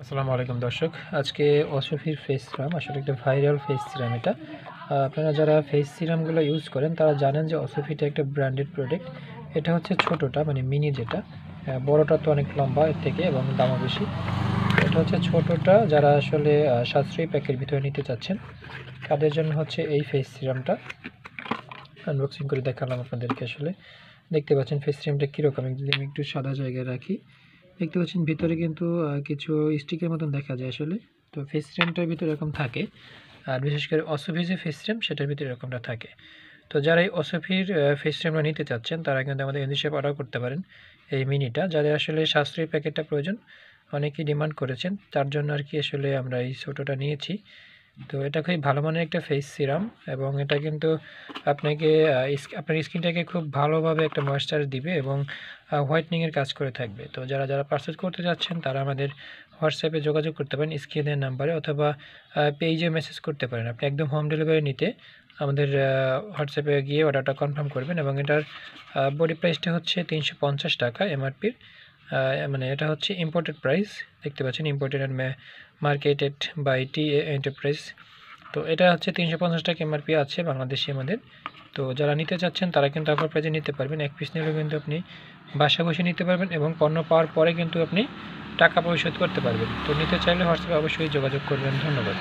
আসসালামু আলাইকুম দর্শক। আজকে অসফির ফেস সিরাম আসলে একটা ভাইরাল ফেস সিরাম এটা। আপনারা যারা ফেস সিরামগুলো ইউজ করেন তারা জানেন যে অসফিটা একটা ব্র্যান্ডেড প্রোডাক্ট। এটা হচ্ছে ছোটোটা মানে মিনি যেটা, বড়টা তো অনেক লম্বা এর থেকে এবং দামও বেশি। এটা হচ্ছে ছোটোটা, যারা আসলে সাশ্রয়ী প্যাকের ভিতরে নিতে চাচ্ছেন তাদের জন্য হচ্ছে এই ফেস সিরামটা। আনবক্সিং করে দেখালাম আপনাদেরকে। আসলে দেখতে পাচ্ছেন ফেস সিরামটা কীরকম, যদি আমি একটু সাদা জায়গায় রাখি, দেখতে পাচ্ছেন ভিতরে কিন্তু কিছু স্টিকের মতন দেখা যায় আসলে। তো ফেস ক্রিমটার ভিতরে এরকম থাকে, আর বিশেষ করে অসফির যে ফেস ক্রিম সেটার ভিতরে এরকমটা থাকে। তো যারা এই অসফির ফেস ক্রিমটা নিতে চাচ্ছেন তারা কিন্তু আমাদের এনজিশেপ অর্ডার করতে পারেন এই মিনিটা। যাদের আসলে সাশ্রয়ী প্যাকেটটা প্রয়োজন, অনেকেই ডিমান্ড করেছেন, তার জন্য আর কি আসলে আমরা এই ছোটোটা নিয়েছি। তো এটা খুবই ভালো মানের একটা ফেস সিরাম এবং এটা কিন্তু আপনাকে আপনার স্কিনটাকে খুব ভালোভাবে একটা ময়েশ্চার দিবে এবং হোয়াইটনিংয়ের কাজ করে থাকবে। তো যারা যারা পারচেজ করতে যাচ্ছেন তারা আমাদের হোয়াটসঅ্যাপে যোগাযোগ করতে পারেন স্ক্রিনের নাম্বারে, অথবা পেজে মেসেজ করতে পারেন। আপনি একদম হোম ডেলিভারি নিতে আমাদের হোয়াটসঅ্যাপে গিয়ে অর্ডারটা কনফার্ম করবেন এবং এটার বডি প্রাইসটা হচ্ছে 350 টাকা এমআরপির। মানে এটা হচ্ছে ইম্পোর্টেড প্রাইস, দেখতে পাচ্ছেন imported and marketed by TA enterprise. তো এটা হচ্ছে 350 টাকা এমআরপি আছে বাংলাদেশে আমাদের। তো যারা নিতে চাচ্ছেন তারা কিন্তু অফার প্রাইজে নিতে পারবেন। এক পিস নিলেও কিন্তু আপনি বাসা বসে নিতে পারবেন এবং পণ্য পাওয়ার পরে কিন্তু আপনি টাকা পরিশোধ করতে পারবেন। তো নিতে চাইলে হোয়াটসঅ্যাপে অবশ্যই যোগাযোগ করবেন। ধন্যবাদ।